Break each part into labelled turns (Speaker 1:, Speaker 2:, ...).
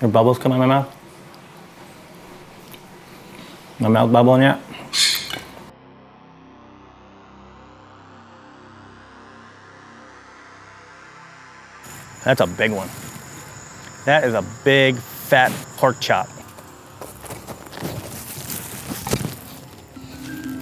Speaker 1: Your bubbles come out of my mouth? My mouth bubbling yet? That's a big one. That is a big, fat pork chop.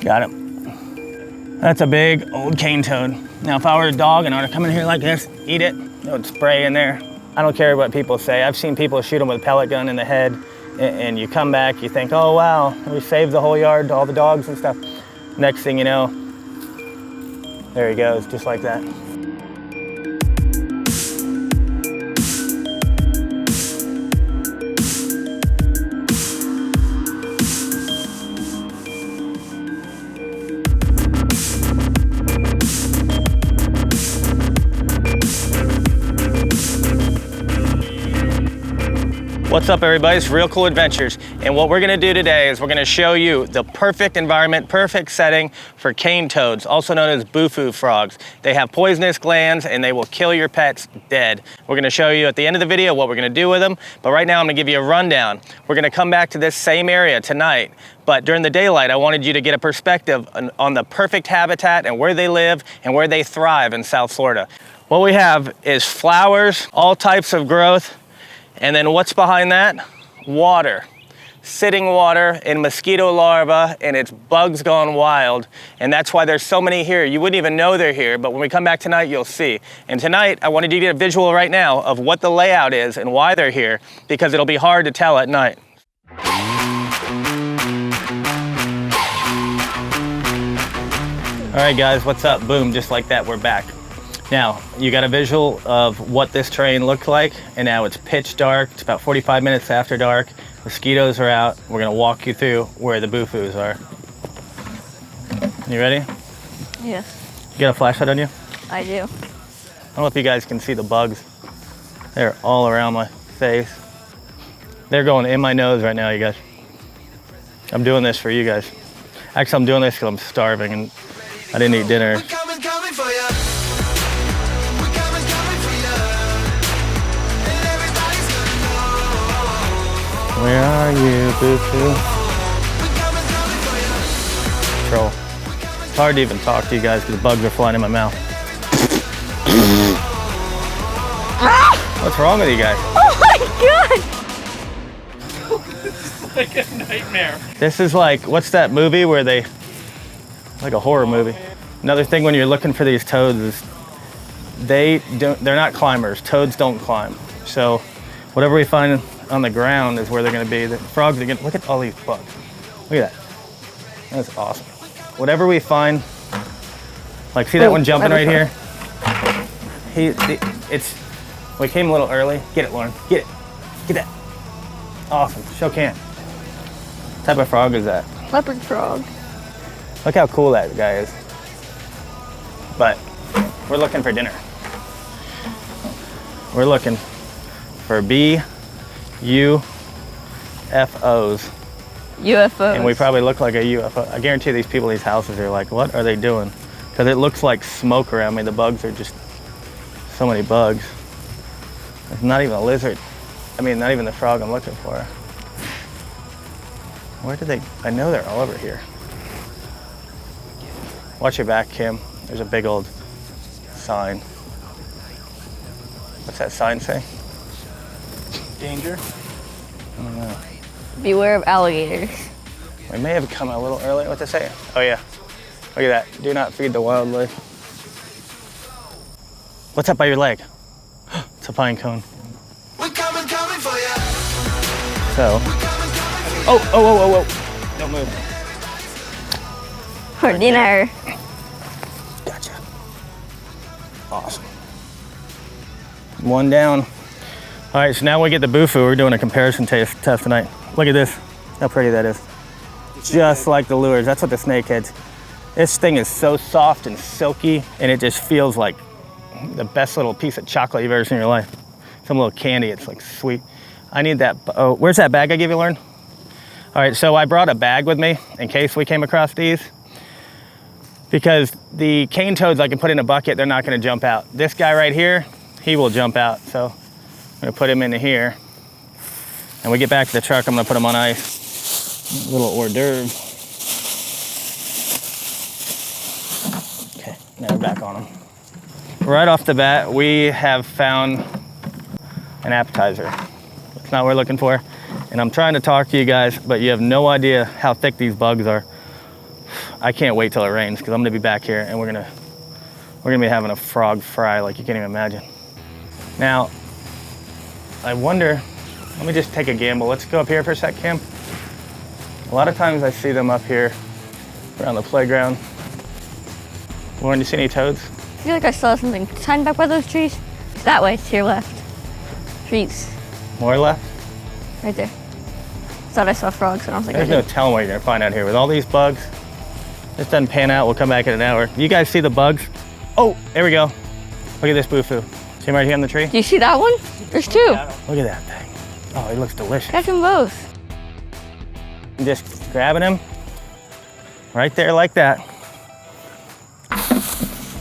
Speaker 1: Got him. That's a big old cane toad. Now, if I were a dog and I were to come in here like this, eat it, it would spray in there. I don't care what people say. I've seen people shoot them with a pellet gun in the head, and you come back, you think, oh wow, we saved the whole yard, all the dogs and stuff. Next thing you know, there he goes, just like that. What's up everybody, it's Real Cool Adventures, and what we're gonna do today is we're gonna show you the perfect environment, perfect setting for cane toads, also known as Bufo frogs. They have poisonous glands and they will kill your pets dead. We're gonna show you at the end of the video what we're gonna do with them, but right now I'm gonna give you a rundown. We're gonna come back to this same area tonight, but during the daylight I wanted you to get a perspective on the perfect habitat and where they live and where they thrive in South Florida. What we have is flowers, all types of growth. And then what's behind that? Water. Sitting water and mosquito larvae, and it's bugs gone wild. And that's why there's so many here. You wouldn't even know they're here, but when we come back tonight, you'll see. And tonight, I wanted you to get a visual right now of what the layout is and why they're here, because it'll be hard to tell at night. All right, guys, what's up? Boom, just like that, we're back. Now, you got a visual of what this terrain looked like, and now it's pitch dark. It's about 45 minutes after dark. Mosquitoes are out. We're gonna walk you through where the Bufos are. You ready?
Speaker 2: Yeah.
Speaker 1: You got a flashlight on you?
Speaker 2: I do.
Speaker 1: I don't know if you guys can see the bugs. They're all around my face. They're going in my nose right now, you guys. I'm doing this for you guys. Actually, I'm doing this because I'm starving and I didn't eat dinner.
Speaker 3: Coming for you.
Speaker 1: Where are you, Bufo? Troll. It's hard to even talk to you guys because the bugs are flying in my mouth. What's wrong with you guys?
Speaker 2: Oh my god!
Speaker 4: This is like a nightmare.
Speaker 1: This is like, what's that movie where they, like a horror movie. Another thing when you're looking for these toads is they're not climbers. Toads don't climb. So whatever we find on the ground is where they're gonna be. The frogs are gonna, look at all these bugs. Look at that. That's awesome. Whatever we find, like see that one jumping right here? We came a little early. Get it, Lauren, get it. Get that. Awesome, show can. What type of frog is that?
Speaker 2: Leopard frog.
Speaker 1: Look how cool that guy is. But we're looking for dinner. We're looking for UFOs.
Speaker 2: UFOs.
Speaker 1: And we probably look like a UFO. I guarantee these people in these houses are like, what are they doing? Because it looks like smoke around me. The bugs are just so many bugs. There's not even a lizard. I mean, not even the frog I'm looking for. Where did they? I know they're all over here. Watch your back, Kim. There's a big old sign. What's that sign say? Danger? I don't know.
Speaker 2: Beware of alligators.
Speaker 1: We may have come a little early. What's it say? Oh yeah. Look at that. Do not feed the wildlife. What's up by your leg? It's a pine cone.
Speaker 3: We're coming for you.
Speaker 1: So. Oh. Don't move.
Speaker 2: For dinner.
Speaker 1: Gotcha. Awesome. One down. All right, so now we get the Bufo. We're doing a comparison test tonight. Look at this, how pretty that is. Just like the lures, that's what the snakeheads. This thing is so soft and silky, and it just feels like the best little piece of chocolate you've ever seen in your life. Some little candy, it's like sweet. I need that, oh, where's that bag I gave you, Lauren? All right, so I brought a bag with me in case we came across these, because the cane toads I can put in a bucket, they're not gonna jump out. This guy right here, he will jump out, so I'm gonna put him into here. And we get back to the truck, I'm gonna put them on ice. A little hors d'oeuvre. Okay, now we're back on them. Right off the bat, we have found an appetizer. It's not what we're looking for. And I'm trying to talk to you guys, but you have no idea how thick these bugs are. I can't wait till it rains because I'm gonna be back here and we're gonna be having a frog fry like you can't even imagine. Now, I wonder, let me just take a gamble. Let's go up here for a sec, Cam. A lot of times I see them up here around the playground. Lauren, you see any toads?
Speaker 2: I feel like I saw something tiny back by those trees. It's that way, to your left. Trees,
Speaker 1: More left?
Speaker 2: right there. Thought I saw frogs, and I was like,
Speaker 1: There's no telling what you're gonna find out here. With all these bugs, this doesn't pan out, we'll come back in an hour. You guys see the bugs? Oh, there we go. Look at this Bufo. See him right here on the tree?
Speaker 2: do you see that one? There's two.
Speaker 1: Look at that thing. Oh, he looks delicious.
Speaker 2: Catch them both.
Speaker 1: Just grabbing him right there like that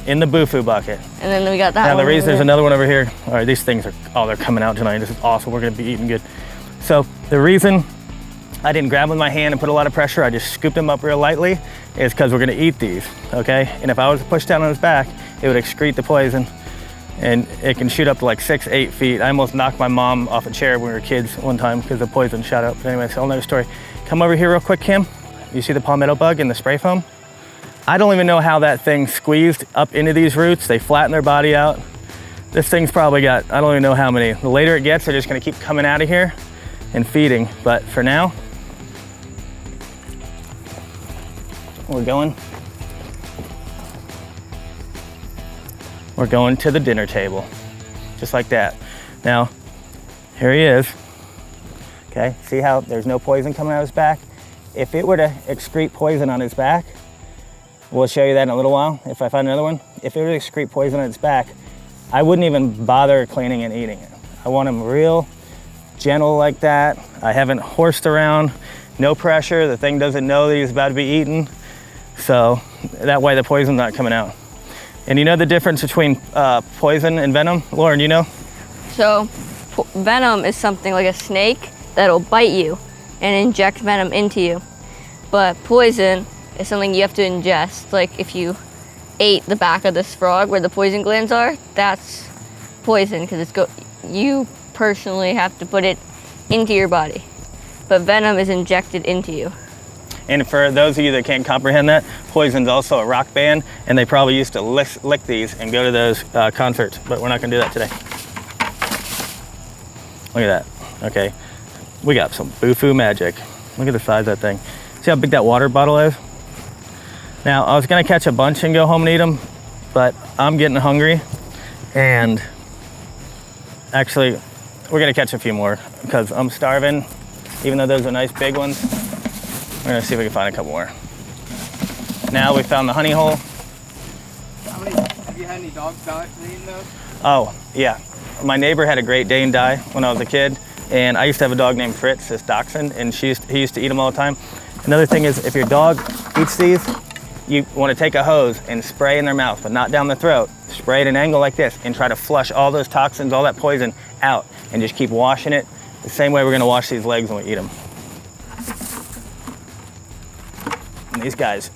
Speaker 1: in the Bufo bucket.
Speaker 2: And then we got that
Speaker 1: Now
Speaker 2: one.
Speaker 1: the reason
Speaker 2: over
Speaker 1: there's
Speaker 2: there.
Speaker 1: another one over here. All right, these things are, oh, they're coming out tonight. This is awesome. We're gonna be eating good. So the reason I didn't grab them with my hand and put a lot of pressure, I just scooped them up real lightly, is because we're gonna eat these, okay? And if I was to push down on his back, it would excrete the poison and it can shoot up to like 6, 8 feet. I almost knocked my mom off a chair when we were kids one time because the poison shot up. But anyway, it's a whole nother story. Come over here real quick, Kim. You see the palmetto bug in the spray foam? I don't even know how that thing squeezed up into these roots. They flatten their body out. This thing's probably got, I don't even know how many. The later it gets, they're just gonna keep coming out of here and feeding. But for now, we're going to the dinner table, just like that. Now, here he is. Okay, see how there's no poison coming out of his back? If it were to excrete poison on his back, we'll show you that in a little while, if I find another one. If it were to excrete poison on its back, I wouldn't even bother cleaning and eating it. I want him real gentle like that. I haven't horsed around, no pressure. The thing doesn't know that he's about to be eaten. So that way the poison's not coming out. And you know the difference between poison and venom? Lauren, you know?
Speaker 2: So venom is something like a snake that'll bite you and inject venom into you. But poison is something you have to ingest. Like if you ate the back of this frog where the poison glands are, that's poison because you personally have to put it into your body. But venom is injected into you.
Speaker 1: And for those of you that can't comprehend that, poison's also a rock band, and they probably used to lick these and go to those concerts, but we're not gonna do that today. Look at that, okay. We got some Bufo magic. Look at the size of that thing. See how big that water bottle is? Now, I was gonna catch a bunch and go home and eat them, but I'm getting hungry, and actually, we're gonna catch a few more because I'm starving, even though those are nice big ones. We're gonna see if we can find a couple more. Now we found the honey hole.
Speaker 4: Have you had any dogs die from eating those?
Speaker 1: Oh, yeah. My neighbor had a Great Dane die when I was a kid, and I used to have a dog named Fritz, this dachshund, and he used to eat them all the time. Another thing is, if your dog eats these, you wanna take a hose and spray in their mouth, but not down the throat. Spray at an angle like this and try to flush all those toxins, all that poison out, and just keep washing it the same way we're gonna wash these legs when we eat them. And these guys.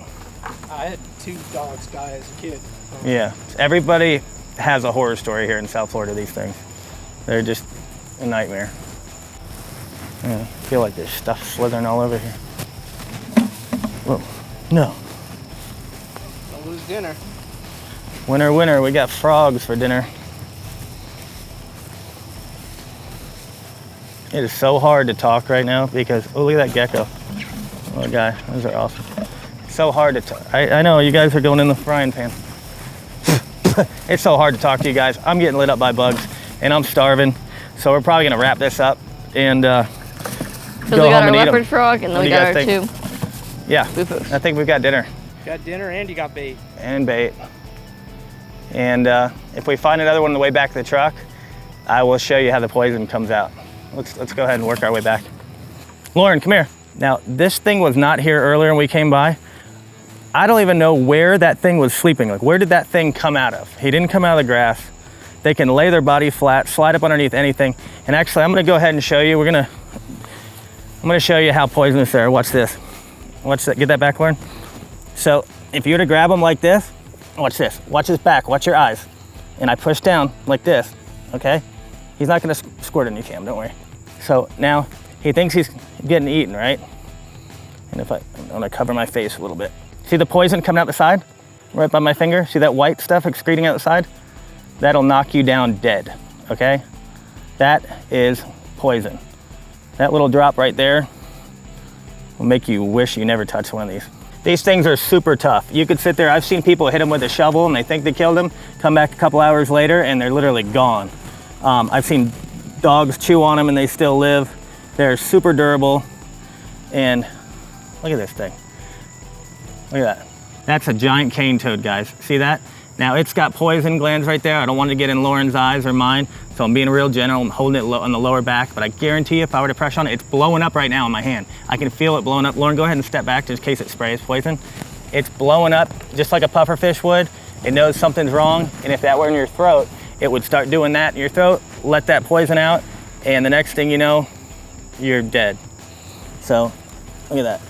Speaker 4: I had 2 dogs die as a kid.
Speaker 1: Yeah, everybody has a horror story here in South Florida, these things. They're just a nightmare. Yeah, I feel like there's stuff slithering all over here. Whoa, no.
Speaker 4: Don't lose dinner.
Speaker 1: Winner, winner, we got frogs for dinner. It is so hard to talk right now because, oh, look at that gecko. Oh, guy, those are awesome. So hard to talk. I know, you guys are going in the frying pan. It's so hard to talk to you guys. I'm getting lit up by bugs and I'm starving. So we're probably gonna wrap this up and
Speaker 2: So
Speaker 1: go
Speaker 2: we got
Speaker 1: home
Speaker 2: our
Speaker 1: and eat 'em.
Speaker 2: leopard frog and then
Speaker 1: What
Speaker 2: we
Speaker 1: do you
Speaker 2: got our
Speaker 1: guys
Speaker 2: 2
Speaker 1: Yeah,
Speaker 2: Bufos.
Speaker 1: I think we've got dinner
Speaker 4: You got dinner and you got bait.
Speaker 1: and bait. And if we find another one on the way back to the truck, I will show you how the poison comes out. Let's go ahead and work our way back. Lauren, come here. Now, this thing was not here earlier when we came by. I don't even know where that thing was sleeping. Like, where did that thing come out of? He didn't come out of the grass. They can lay their body flat, slide up underneath anything. And actually, I'm gonna go ahead and show you. We're gonna gonna show you how poisonous they are. Watch this. Watch that, get that back, Lauren? So if you were to grab him like this, watch this. Watch his back, watch your eyes. And I push down like this, okay? He's not gonna squirt on you, Cam, don't worry. So now he thinks he's getting eaten, right? And I'm gonna cover my face a little bit. See the poison coming out the side? Right by my finger? See that white stuff excreting out the side? That'll knock you down dead, okay? That is poison. That little drop right there will make you wish you never touched one of these. These things are super tough. You could sit there, I've seen people hit them with a shovel and they think they killed them, come back a couple hours later and they're literally gone. I've seen dogs chew on them and they still live. They're super durable. And look at this thing. Look at that. That's a giant cane toad, guys. See that? Now it's got poison glands right there. I don't want it to get in Lauren's eyes or mine, so I'm being real gentle. I'm holding it low on the lower back, but I guarantee you if I were to press on it, it's blowing up right now in my hand. I can feel it blowing up. Lauren, go ahead and step back just in case it sprays poison. It's blowing up just like a pufferfish would. It knows something's wrong, and if that were in your throat, it would start doing that in your throat, let that poison out, and the next thing you know, you're dead. So, look at that.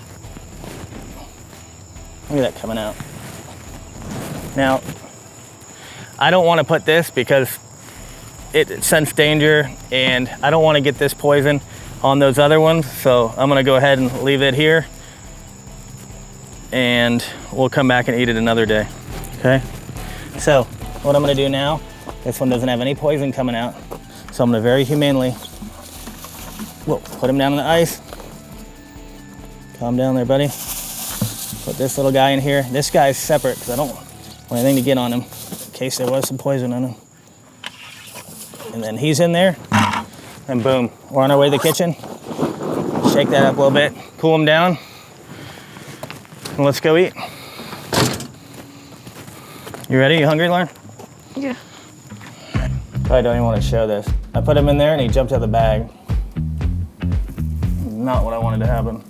Speaker 1: Look at that coming out. Now, I don't want to put this because it scents danger and I don't want to get this poison on those other ones. So I'm going to go ahead and leave it here and we'll come back and eat it another day. Okay. So what I'm going to do now, this one doesn't have any poison coming out. So I'm going to very humanely, put him down on the ice. Calm down there, buddy. Put this little guy in here. This guy's separate because I don't want anything to get on him in case there was some poison on him. And then he's in there, and boom, we're on our way to the kitchen. Shake that up a little bit, cool him down, and let's go eat. You ready? You hungry, Lauren?
Speaker 2: Yeah.
Speaker 1: Probably don't even want to show this. I put him in there and he jumped out of the bag. Not what I wanted to happen.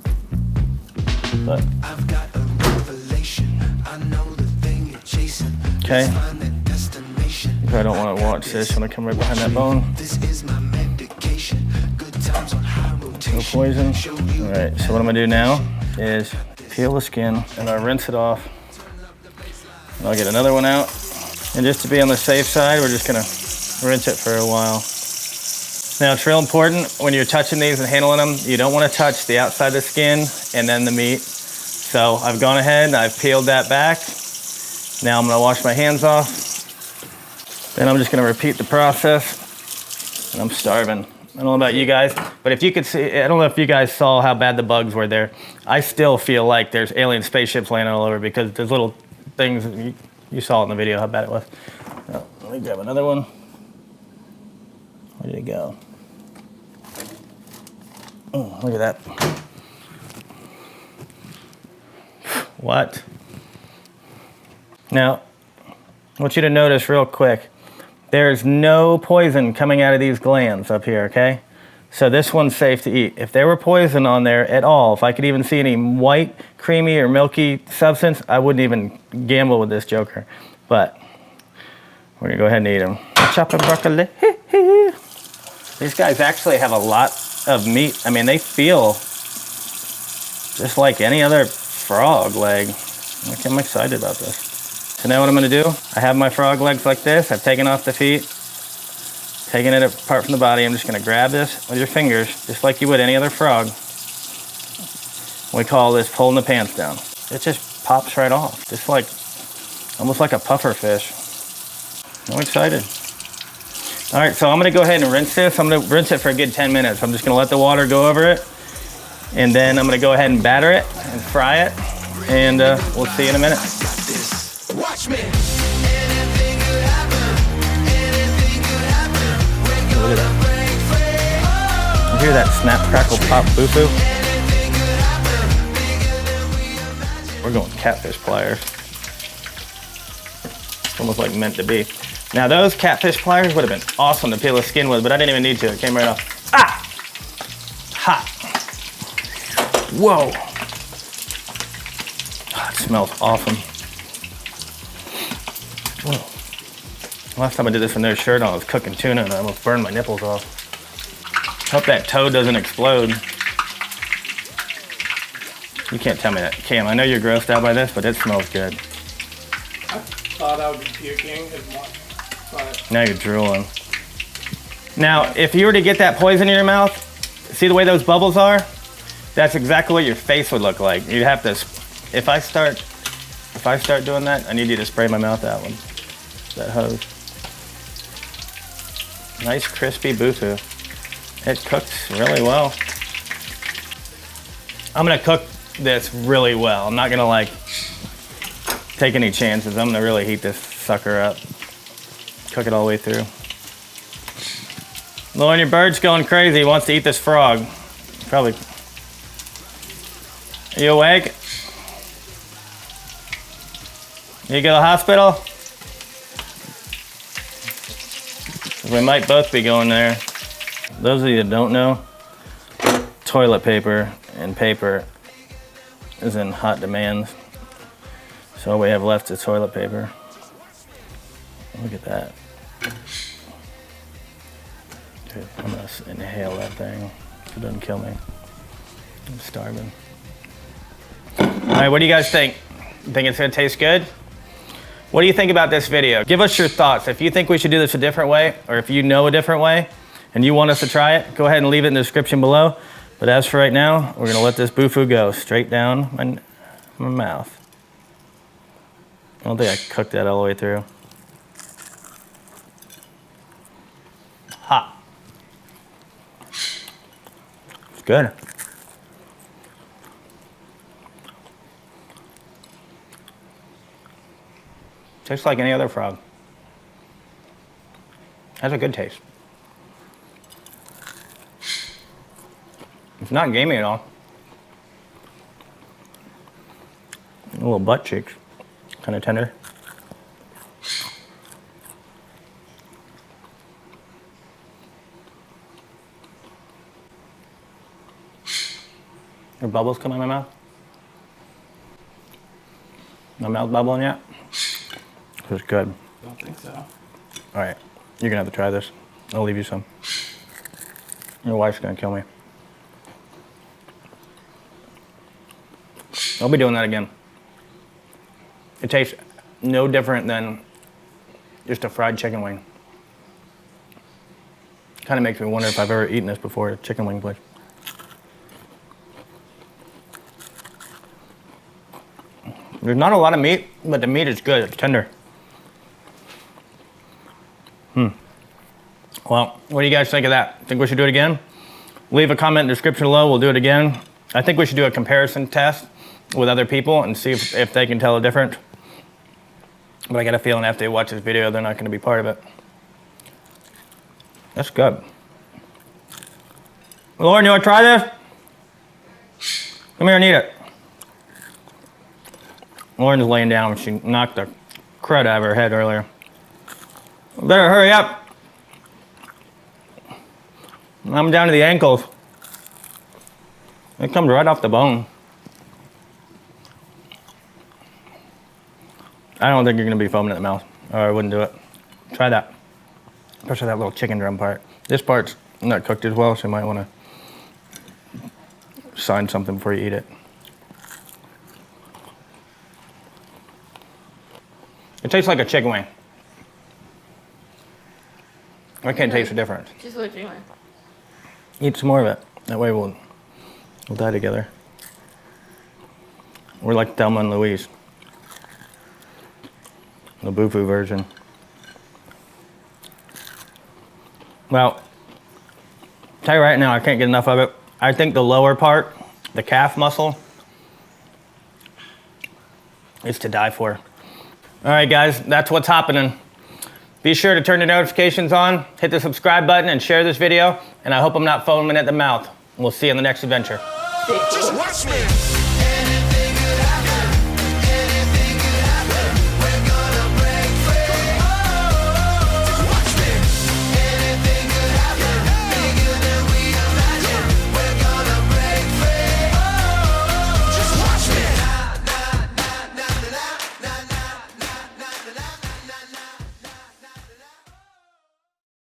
Speaker 1: But
Speaker 3: I've got a revelation. I know the thing you're chasing.
Speaker 1: okay.
Speaker 3: Let's find that destination.
Speaker 1: If I don't want to watch this, I'm gonna come right behind that bone.
Speaker 3: This is my medication. Good times on high rotation.
Speaker 1: No poison. All right, so what I'm gonna do now is peel the skin and I'll rinse it off. And I'll get another one out. And just to be on the safe side, we're just gonna rinse it for a while. Now it's real important when you're touching these and handling them, you don't want to touch the outside of the skin and then the meat. So I've gone ahead and I've peeled that back. Now I'm going to wash my hands off. Then I'm just going to repeat the process. And I'm starving. I don't know about you guys, but if you could see, I don't know if you guys saw how bad the bugs were there. I still feel like there's alien spaceships landing all over because there's little things, you saw in the video how bad it was. Oh, let me grab another one. Where did it go? Oh, look at that. What? Now, I want you to notice real quick, there's no poison coming out of these glands up here, okay? So this one's safe to eat. If there were poison on there at all, if I could even see any white, creamy, or milky substance, I wouldn't even gamble with this joker. But we're gonna go ahead and eat them. Chopping broccoli. These guys actually have a lot of meat. I mean, they feel just like any other frog leg. I'm excited about this. So now what I'm gonna do, I have my frog legs like this. I've taken off the feet, taking it apart from the body. I'm just gonna grab this with your fingers, just like you would any other frog. We call this pulling the pants down. It just pops right off, just like, almost like a puffer fish. I'm excited. All right, so I'm gonna go ahead and rinse this. I'm gonna rinse it for a good 10 minutes. I'm just gonna let the water go over it, and then I'm gonna go ahead and batter it and fry it, and we'll see you in a minute.
Speaker 3: Watch me. Anything could happen. Anything could happen. We're
Speaker 1: Look at
Speaker 3: gonna break free.
Speaker 1: You hear that snap, crackle, pop, boo-boo?
Speaker 3: Anything could happen. Bigger than we imagined.
Speaker 1: We're going catfish pliers. Almost like meant to be. Now those catfish pliers would have been awesome to peel the skin with, but I didn't even need to. It came right off. Ah! Hot. Whoa. Oh, it smells awesome. Whoa. Last time I did this with no shirt on, I was cooking tuna and I almost burned my nipples off. Hope that toad doesn't explode. You can't tell me that. Cam, I know you're grossed out by this, but it smells good.
Speaker 4: I thought I would be puking as much, but
Speaker 1: Now you're drooling. Now, if you were to get that poison in your mouth, see the way those bubbles are? That's exactly what your face would look like. You'd have to, if I start doing that, I need you to spray my mouth out with that hose. Nice crispy Bufo. It cooks really well. I'm gonna cook this really well. I'm not gonna like take any chances. I'm gonna really heat this sucker up. Cook it all the way through. Lauren, your bird's going crazy. He wants to eat this frog. Probably. Are you awake? You go to the hospital? We might both be going there. Those of you that don't know, toilet paper and paper is in hot demand. So all we have left is toilet paper. Look at that. Dude, I'm gonna inhale that thing so it doesn't kill me. I'm starving. All right, what do you guys think? You think it's gonna taste good? What do you think about this video? Give us your thoughts. If you think we should do this a different way, or if you know a different way, and you want us to try it, go ahead and leave it in the description below. But as for right now, we're gonna let this Bufo go straight down my mouth. I don't think I cooked that all the way through. Hot. It's good. Tastes like any other frog. Has a good taste. It's not gamey at all. A little butt cheeks, kind of tender. Are bubbles coming in my mouth? My mouth bubbling yet? This is good.
Speaker 4: I don't think so.
Speaker 1: All right, you're gonna have to try this. I'll leave you some. Your wife's gonna kill me. I'll be doing that again. It tastes no different than just a fried chicken wing. Kind of makes me wonder if I've ever eaten this before at a chicken wing place. There's not a lot of meat, but the meat is good. It's tender. Well, what do you guys think of that? Think we should do it again? Leave a comment in the description below. We'll do it again. I think we should do a comparison test with other people and see if they can tell the difference. But I got a feeling after they watch this video, they're not going to be part of it. That's good. Lauren, you want to try this? Come here and eat it. Lauren's laying down. She knocked the crud out of her head earlier. Better hurry up. I'm down to the ankles. It comes right off the bone. I don't think you're gonna be foaming at the mouth, or I wouldn't do it. Try that. Especially that little chicken drum part. This part's not cooked as well, so you might wanna sign something before you eat it. It tastes like a chicken wing. I can't taste the difference.
Speaker 2: Just what you want.
Speaker 1: Eat some more of it. That way we'll die together. We're like Thelma and Louise. The Bufo version. Well, tell you right now, I can't get enough of it. I think the lower part, the calf muscle, is to die for. All right, guys, that's what's happening. Be sure to turn the notifications on, hit the subscribe button, and share this video. And I hope I'm not foaming at the mouth. We'll see you in the next adventure.
Speaker 3: Just watch me.